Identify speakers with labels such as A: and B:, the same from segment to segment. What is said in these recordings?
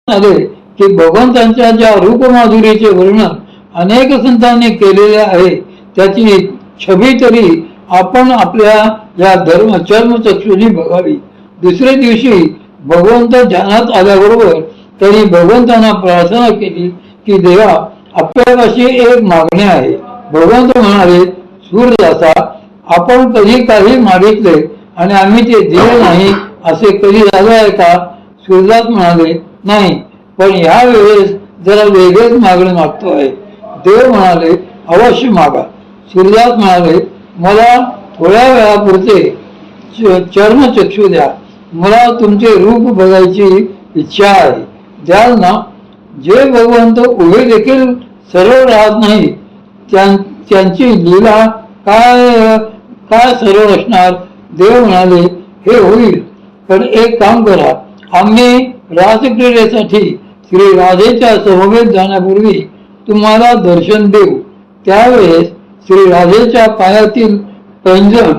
A: आले की भगवंतांच्या ज्या रूपमाधुरीचे वर्णन अनेक संतांनी केलेले आहे त्याची छबी तरी आपण आपल्या या चर्मचक्षुनी बघावी. दुसऱ्या दिवशी भगवंत ध्यानात आल्याबरोबर त्यांनी भगवंतांना प्रार्थना केली की देवा, आपल्यापाशी एक मागणी आहे. भगवंत म्हणाले, सूरदासा, आपण कधी काही मागितले आणि आम्ही ते दिले नाही असे कधी झाले आहे का? सूरदास म्हणाले, नाही, पण या वेळेस जरा वेगळेच मागणे मागतो आहे. देव म्हणाले, अवश्य मागा. सूरदास म्हणाले, मला थोड्या वेळापुरते चर्मचक्षु द्या. मला तुमचे रूप बघायची इच्छा आहे. द्याल ना? जे भगवंत उभे देखील सरळ राहत नाही त्यांची लीला काय काय सरळ असणार? देव म्हणाले, हे होईल, पण एक काम करा. आम्ही रासक्रीडेसाठी श्री राधेच्या समवेत जाण्यापूर्वी तुम्हाला दर्शन देऊ. त्यावेळेस श्री राधेच्या पायातील पैंजण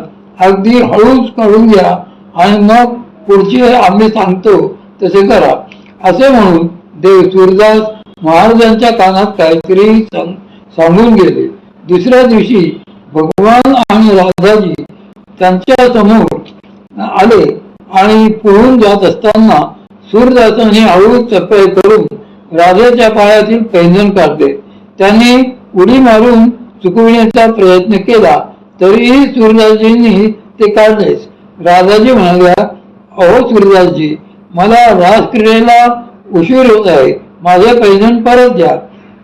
A: अगदी हळूच काढून घ्या आणि मग पुढचे आम्ही सांगतो तसे करा. असे म्हणून देव सूरदास महाराजांच्या कानात काहीतरी सांगून गेले. दुसऱ्या दिवशी भगवान आणि राधाजी त्यांच्या समोर आले आणि पुढून जात असताना सूरदासाने हळूच चपळ करून राजाच्या पायातील पैंजण काढले. त्यांनी उडी मारून चुकविण्याचा प्रयत्न केला तरीही सूरदासजींनी ते काढलेच. राधाजी म्हणाल्या, अहो सूरदासजी, मला रासक्रीडेला उशीर होत आहे, माझे पैंजण परत द्या.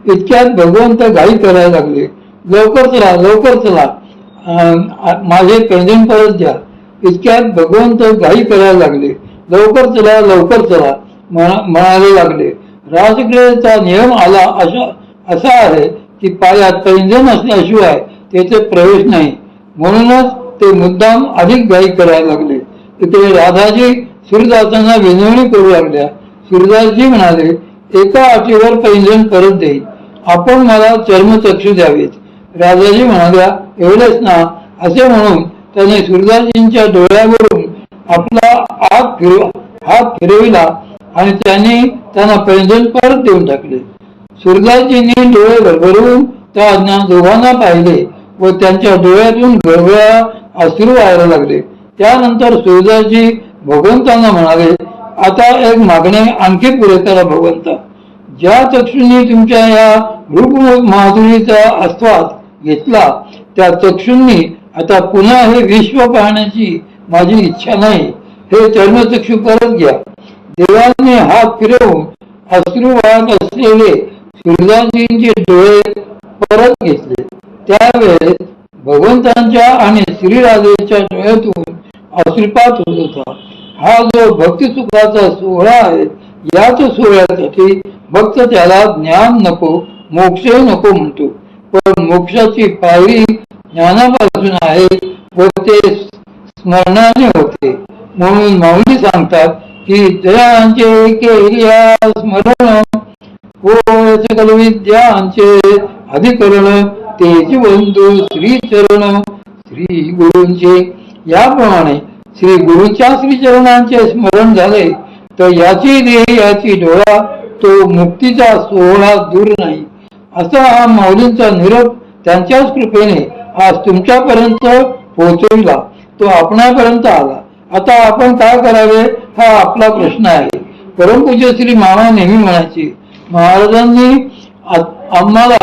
A: इतक्यात भगवंत घाई करायला लागले. लवकर चला, लवकर चला, माझे पैंजण परत द्या. इतक्यात भगवंत घाई करायला लागले. लवकर चला, लवकर चला म्हणाले लागले. रासक्रीडेचा नियम आला असा आहे की पायात पैंजण असल्याशिवाय तेथे प्रवेश नाही. म्हणूनच ते मुद्दाम अधिक घाई करायला लागले. इकडे राधाजी सूरदासांना विनवणी करू लागल्या. सूरदासजी म्हणाले, एका अटीवर पैंजण परत देईल, आपण मला चर्मचक्षु द्यावेत. राधाजी म्हणाल्या, एवढेच ना? असे म्हणून त्याने सूरदासजींच्या डोळ्यावरून आपला हात फिरविला आणि त्यांना पैंजण परत देऊन टाकले. सूरदासजींनी डोळे भरभरून त्या दोघांना पाहिले व त्यांच्या डोळ्यातून गळगळा अश्रू व्हायला लागले. त्यानंतर सूरदासजी भगवंतांना म्हणाले, आता एक मागणे आणखी पुढे करा. भगवंता, ज्या चक्षुंनी तुमच्या या रूप माधुरीचा आस्वाद घेतला त्या चक्षुंनी आता पुन्हा हे विश्व पाहण्याची माझी इच्छा नाही. हे चर्मचक्षु परत घ्या. देवांनी हात फिरवून अश्रू वाहत असलेले सूरदासजींचे डोळे परत घेतले. त्यावेळेस भगवंतांच्या आणि श्रीराधेच्या डोळ्यातून अश्रुपात होत होता. हा जो भक्ती सुखाचा सोहळा आहे, याच सोहळ्यासाठी भक्त त्याला ज्ञान नको, मोक्ष नको म्हणतो. पण मोक्षाची पायरी ज्ञानापासून आहे व ते स्मरणाने होते. म्हणून माऊली सांगतात की जयांचे केल्या स्मरण हो सकल विद्यांचे अधिकरण तेज बंधू श्री चरण श्री गुरूंचे. याप्रमाणे श्री गुरूंच्या श्रीचरणांचे स्मरण झाले तर याची देह याची डोळा तो मुक्तीचा सोहळा दूर नाही. असा हा माऊलींचा निरोप त्यांच्याच कृपेने आज तुमच्यापर्यंत पोहोचविला. तो आपणापर्यंत आला. आता आपण काय करावे हा आपला प्रश्न आहे. परमपूज्य श्री मामा नेहमी म्हणायचे, महाराजांनी आम्हाला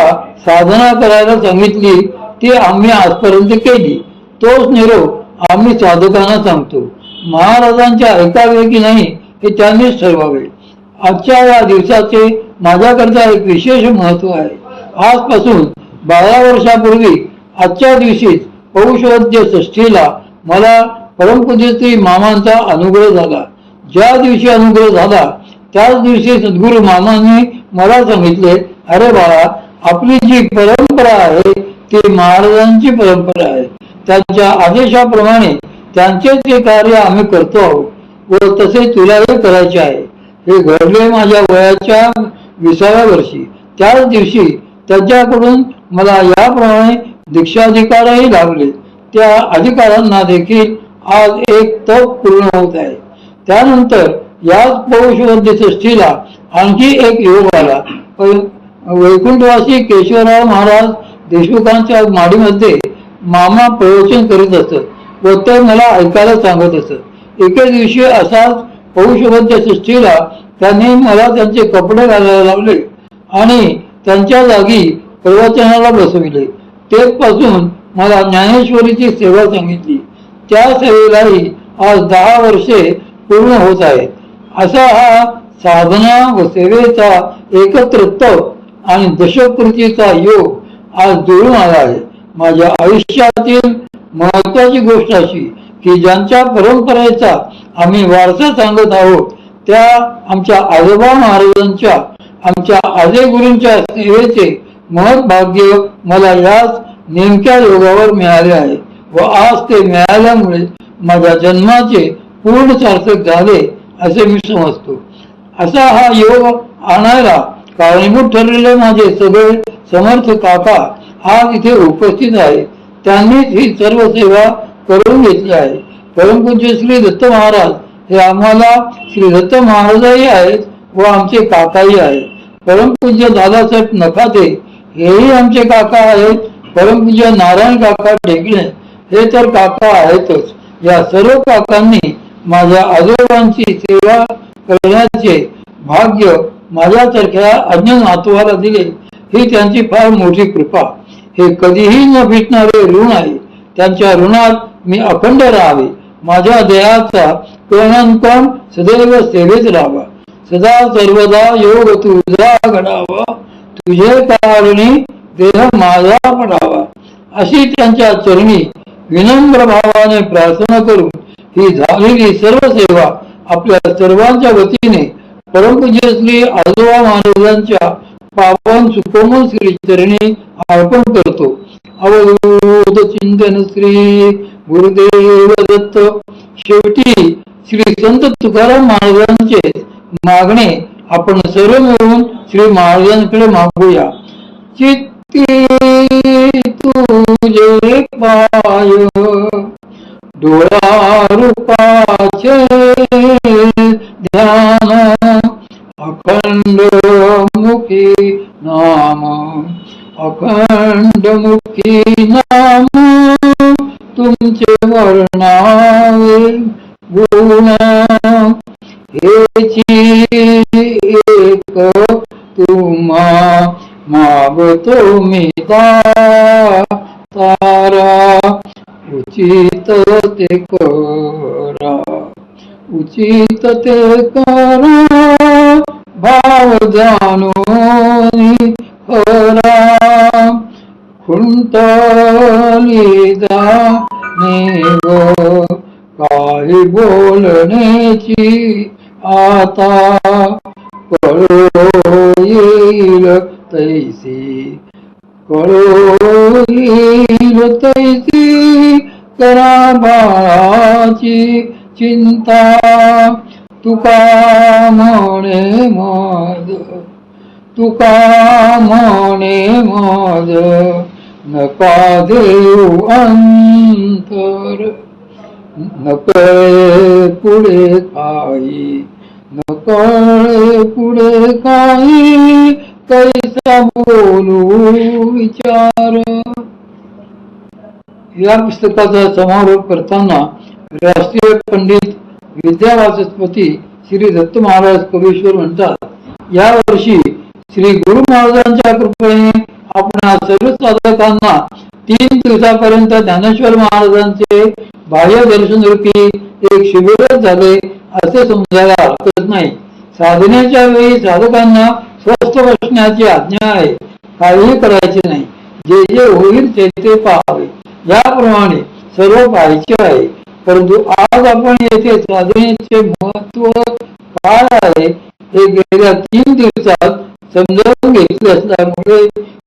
A: साधना करायला सांगितली ती आम्ही आजपर्यंत केली. तोच निरोप आम्ही साधकांना सांगतो. महाराजांच्या ऐकावे की नाही हे त्यांनीच ठरवावे. आजच्या या दिवसाचे माझ्याकरता एक विशेष महत्व आहे. आजपासून 12 वर्षापूर्वी आजच्या दिवशीच पौषवद्य षष्ठीला मला परमपूज्य श्री मामांचा अनुग्रह झाला. ज्या दिवशी अनुग्रह झाला त्याच दिवशी सद्गुरू मामांनी मला सांगितले, अरे बाळा, आपली जी परंपरा आहे ती महाराजांची परंपरा आहे. त्यांच्या आदेशाप्रमाणे त्यांचेच हे कार्य आम्ही करतो आहोत व तसे तुलाही करायचे आहे. हे घडले माझ्या वयाच्या 20व्या वर्षी. त्याच दिवशी त्यांच्याकडून मला याप्रमाणे दीक्षाधिकारही लाभले. त्या अधिकारांना देखील आज एक तप पूर्ण होत आहे. त्यानंतर याच पौषवद्य षष्ठीला आणखी एक योग आला. वैकुंठवासी केशवराव महाराज देशमुखांच्या माडीमध्ये मामा प्रवचन करीत असत व ते मला ऐकायला सांगत असत. एके दिवशी असाच पौषवद्य सृष्टीला त्यांनी मला त्यांचे कपडे घालायला लावले आणि त्यांच्या जागी प्रवचनाला बसविले. तेचपासून मला ज्ञानेश्वरीची सेवा सांगितली. त्या सेवेलाही आज 10 वर्षे पूर्ण होत आहेत. असा हा साधना व सेवेचा एकत्रित्व आणि दशकृतीचा योग आज जुळून आला आहे. माझ्या आयुष्यातील महत्वाची गोष्ट अशी की ज्यांच्या परंपरेचा आम्ही वारसा सांगत आहोत त्या आमच्या आजोबा महाराजांच्या आमच्या आजे गुरूंच्या सेवेचे महत् भाग्य मला याच नेमक्या योगावर मिळाले आहे व आज ते मिळाल्यामुळे माझ्या जन्माचे पूर्ण सार्थक झाले असे मी समजतो. असा हा योग आणायला कारणीभूत ठरलेले माझे सगळे समर्थ काका आज इथे उपस्थित आहेत. त्यांनीच ही सर्व सेवा करून घेतली आहे. परमपूज्य श्री दत्त महाराज हे आम्हाला श्री दत्त महाराजही आहेत व आमचे काकाही आहेत. परमपूज्य दादासाहेब नखाते हेही आमचे काका आहेत. परमपूज्य नारायण काका ढेकणे हे तर काका आहेतच. या सर्व काकांनी माझ्या आजोबांची सेवा करण्याचे भाग्य माझ्यासारख्या अज्ञ नातवाला दिले ही त्यांची फार मोठी कृपा. हे कधीही न भेटणारे ऋण आहे. त्यांच्या ऋणात मी अखंड राहावे. माझ्या देहाचा कण सदैव सेवेत राहावा. सदा सर्वदा योग तुझा घडावा. तुझे कारणी देह माझा पडावा. अशी त्यांच्या चरणी विनम्र भावाने प्रार्थना करून ही झालेली सर्व सेवा आपल्या सर्वांच्या वतीने परमपूज्य श्री आजोबा महाराजांच्या पावन सुकोमल श्री चरणी अर्पण करतो. अवधूत चिंतन श्री गुरुदेव दत्त. शेवटी श्री संत तुकाराम महाराजांचे मागणे आपण सर्व मिळून श्री महाराजांकडे मागूया. चित्ती तुझे पाय डोळा रूपाचे ध्यान अखंड मुखी नाम अखंड मुखी नाम तुमचे वर्णावे गुण हेची एक तुम्हा मागतो मी तारा उचित ते करा उचित ते करा भाव जाणून खरा खुंटली जाणे ग काही बोलण्याची आता कळो येईल तैसी कळो येईल तैसी करा बाळाची चिंता. तुका म्हणे माझ तुका म्हणे माझ नका देऊ अंतर नकळे पुढे काही नकळे पुढे काही कैसा बोलू विचार. या पुस्तकाचा समारोप करताना राष्ट्रीय पंडित विद्यावाचस्पती श्री दत्त महाराज कवीश्वर म्हणतात, या वर्षी श्री गुरु महाराजांच्या कृपेने आपण सर्व साधकांना 3 दिवसापर्यंत ज्ञानेश्वर महाराजांचे बाह्य दर्शन रूपी एक शिबिर झाले असे समजायला हरकत नाही. साधनेच्या वेळी साधकांना स्वस्थ बसण्याची आज्ञा आहे. काहीही करायचे नाही. जे जे होईल ते पाहावे. याप्रमाणे सर्व पाहायचे आहे. परंतु आज आपण येथे साधनेचे महत्व काय आहे हे गेल्या 3 दिवसात समजावून घेतले असल्यामुळे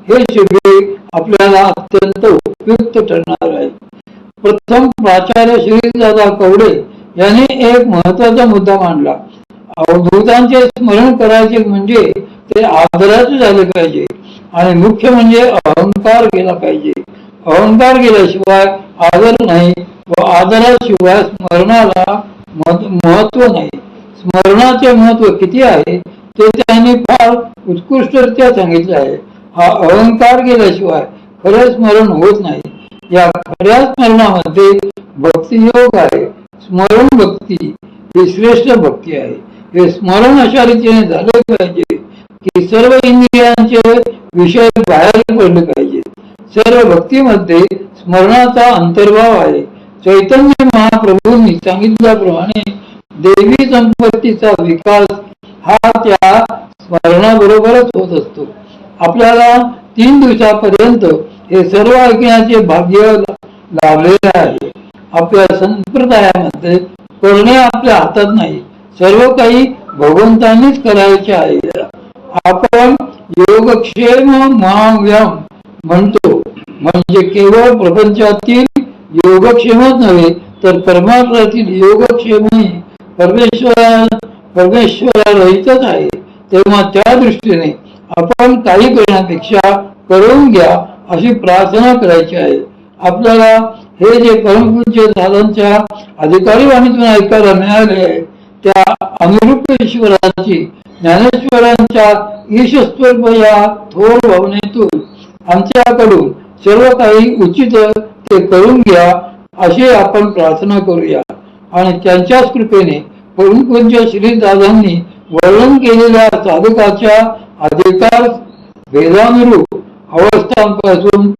A: हे शिबिर आपल्याला अत्यंत उपयुक्त ठरणार आहे. प्रथम प्राचार्य श्रीदादा कवडे यांनी एक महत्वाचा मुद्दा मांडला. अवधूतांचे स्मरण करायचे म्हणजे ते आदराचे झाले पाहिजे आणि मुख्य म्हणजे अहंकार गेला पाहिजे. अहंकार गेल्याशिवाय आदर नाही व आदराशिवाय स्मरणाला महत्व नाही. स्मरणाचे महत्व किती आहे ते त्यांनी फार उत्कृष्टरित्या सांगितले आहे. हा अहंकार गेल्याशिवाय खरे स्मरण होत नाही. या खऱ्या स्मरणामध्ये भक्तियोग आहे. स्मरण भक्ती ही श्रेष्ठ भक्ती आहे. हे स्मरण अशा रीतीने झाले पाहिजे की सर्व इंद्रियांचे विषय बाहेर पडले पाहिजे. सर्व भक्तीमध्ये स्मरणाचा अंतर्भाव आहे. चैतन्य महाप्रभूंनी सांगितल्याप्रमाणे देवी संपत्तीचा विकास हा त्या स्मरणाबरोबरच होत असतो. आपल्याला 3 दिवसापर्यंत हे सर्व ऐकण्याचे भाग्य लाभलेले आहे. आपल्या संप्रदायामध्ये करणे आपल्या हातात नाही. सर्व काही भगवंतांनीच करायचे आहे. आपण योगक्षेम महाव्याम म्हणतो, म्हणजे केवळ प्रपंचातील योगक्षेमच नव्हे तर परमार्थातील योगक्षेमही परमेश्वरारहितच आहे. तेव्हा त्या दृष्टीने आपण काही करण्यापेक्षा करून घ्या अशी प्रार्थना करायची आहे. आपल्याला हे जे परमपूज्य दादांच्या अधिकारी वाणीतून ऐकायला मिळाले आहे त्या अनुरूप ईश्वराची ज्ञानेश्वरांच्या ईशस्वरूप या थोर भावनेतून आमच्याकडून सर्व काही उचित ते करून घ्या अशी आपण प्रार्थना करूया. आणि त्यांच्याच कृपेने परमपूज्य श्री दादांनी वर्णन केलेल्या साधकाच्या अधिकार भेदानुरूप अवस्थांपासून